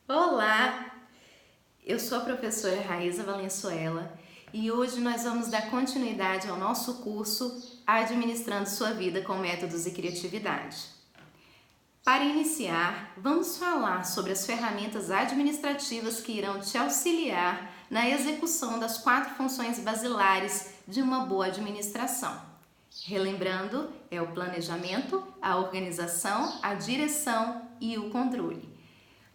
Olá, eu sou a professora Raíza Valenzuela e hoje nós vamos dar continuidade ao nosso curso Administrando Sua Vida com Métodos e Criatividade. Para iniciar, vamos falar sobre as ferramentas administrativas que irão te auxiliar na execução das 4 funções basilares de uma boa administração. Relembrando, é o planejamento, a organização, a direção e o controle.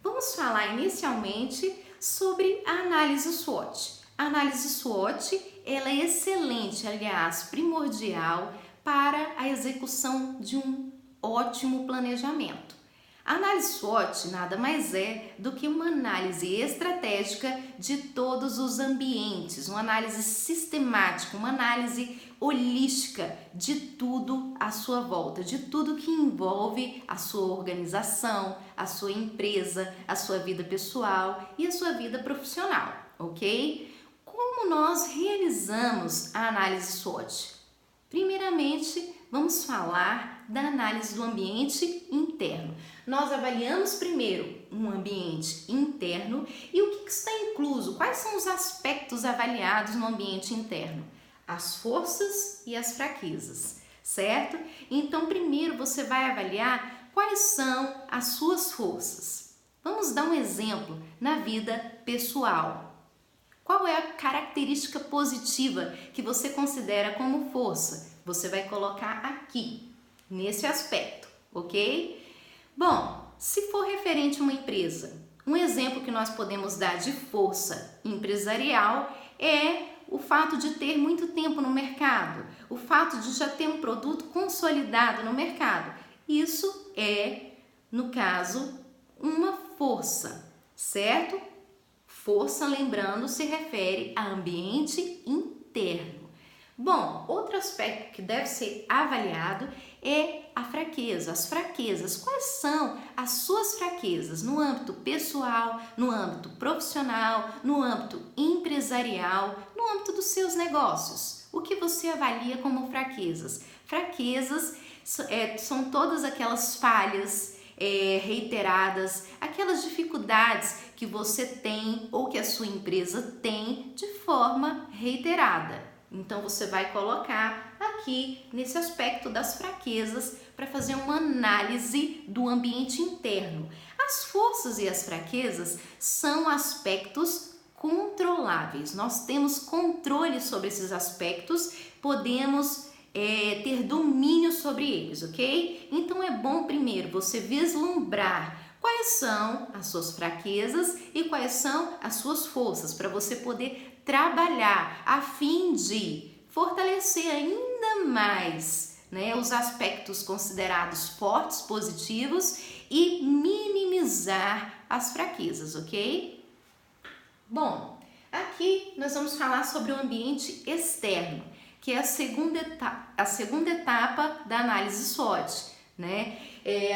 Vamos falar inicialmente sobre a análise SWOT. A análise SWOT ela é excelente, aliás, primordial para a execução de um ótimo planejamento. A análise SWOT nada mais é do que uma análise estratégica de todos os ambientes, uma análise sistemática, uma análise holística de tudo à sua volta, de tudo que envolve a sua organização, a sua empresa, a sua vida pessoal e a sua vida profissional, ok? Como nós realizamos a análise SWOT? Primeiramente, vamos falar da análise do ambiente interno. Nós avaliamos primeiro um ambiente interno e o que está incluso, quais são os aspectos avaliados no ambiente interno? As forças e as fraquezas, certo? Então, primeiro você vai avaliar quais são as suas forças. Vamos dar um exemplo na vida pessoal. Qual é a característica positiva que você considera como força? Você vai colocar aqui, nesse aspecto, ok? Bom, se for referente a uma empresa, um exemplo que nós podemos dar de força empresarial é o fato de ter muito tempo no mercado, o fato de já ter um produto consolidado no mercado. Isso é, no caso, uma força, certo? Força, lembrando, se refere a ambiente interno. Bom, outro aspecto que deve ser avaliado é a fraqueza, as fraquezas. Quais são as suas fraquezas no âmbito pessoal, no âmbito profissional, no âmbito empresarial, no âmbito dos seus negócios? O que você avalia como fraquezas? Fraquezas são todas aquelas falhas reiteradas, aquelas dificuldades que você tem ou que a sua empresa tem de forma reiterada. Então, você vai colocar aqui nesse aspecto das fraquezas para fazer uma análise do ambiente interno. As forças e as fraquezas são aspectos controláveis. Nós temos controle sobre esses aspectos, podemos ter domínio sobre eles, ok? Então, é bom primeiro você vislumbrar quais são as suas fraquezas e quais são as suas forças para você poder trabalhar a fim de fortalecer ainda mais, os aspectos considerados fortes, positivos e minimizar as fraquezas, ok? Bom, aqui nós vamos falar sobre o ambiente externo, que é a segunda etapa da análise SWOT,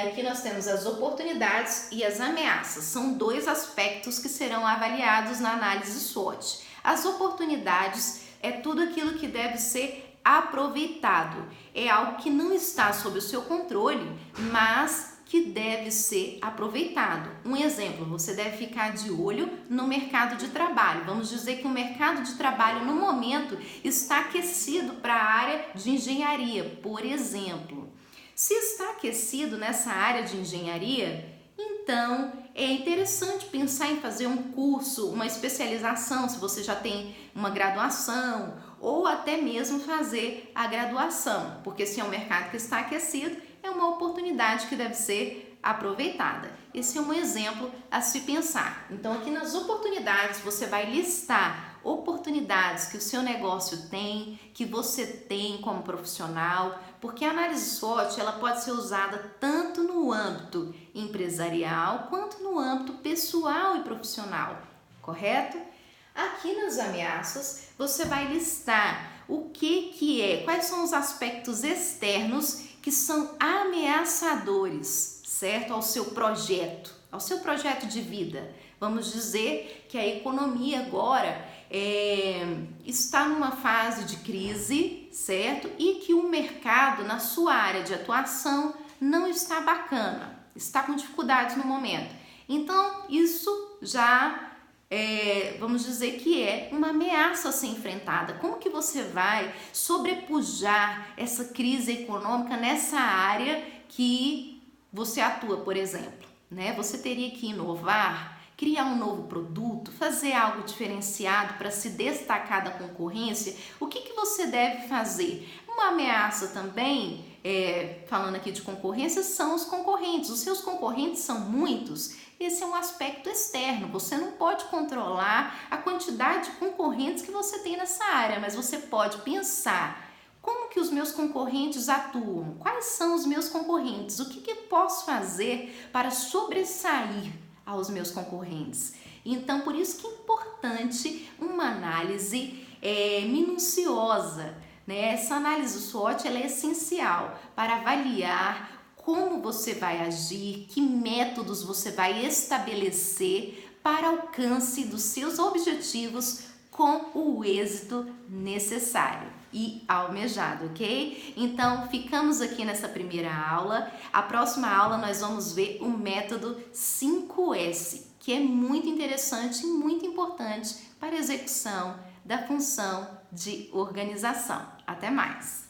aqui nós temos as oportunidades e as ameaças, são 2 aspectos que serão avaliados na análise SWOT. As oportunidades é tudo aquilo que deve ser aproveitado, é algo que não está sob o seu controle, mas que deve ser aproveitado. Um exemplo, você deve ficar de olho no mercado de trabalho. Vamos dizer que o mercado de trabalho no momento está aquecido para a área de engenharia, por exemplo. Se está aquecido nessa área de engenharia, então é interessante pensar em fazer um curso, uma especialização, se você já tem uma graduação, ou até mesmo fazer a graduação, porque se é um mercado que está aquecido, é uma oportunidade que deve ser aproveitada. Esse é um exemplo a se pensar. Então, aqui nas oportunidades, você vai listar oportunidades que o seu negócio tem, que você tem como profissional, porque a análise SWOT ela pode ser usada tanto no âmbito empresarial quanto no âmbito pessoal e profissional, correto? Aqui nas ameaças, você vai listar quais são os aspectos externos que são ameaçadores, certo? Ao seu projeto de vida. Vamos dizer que a economia agora está numa fase de crise, certo? E que o mercado na sua área de atuação não está bacana, está com dificuldades no momento. Então, isso já vamos dizer que é uma ameaça a ser enfrentada. Como que você vai sobrepujar essa crise econômica nessa área que você atua, por exemplo, né? Você teria que inovar, criar um novo produto, fazer algo diferenciado para se destacar da concorrência. O que você deve fazer? Uma ameaça também, falando aqui de concorrência, são os concorrentes. Os seus concorrentes são muitos. Esse é um aspecto externo. Você não pode controlar a quantidade de concorrentes que você tem nessa área, mas você pode pensar: como que os meus concorrentes atuam? Quais são os meus concorrentes? O que eu posso fazer para sobressair aos meus concorrentes? Então, por isso que é importante uma análise minuciosa, né? Essa análise SWOT ela é essencial para avaliar como você vai agir, que métodos você vai estabelecer para alcance dos seus objetivos com o êxito necessário e almejado, ok? Então, ficamos aqui nessa primeira aula. A próxima aula nós vamos ver o método 5S, que é muito interessante e muito importante para a execução da função de organização. Até mais!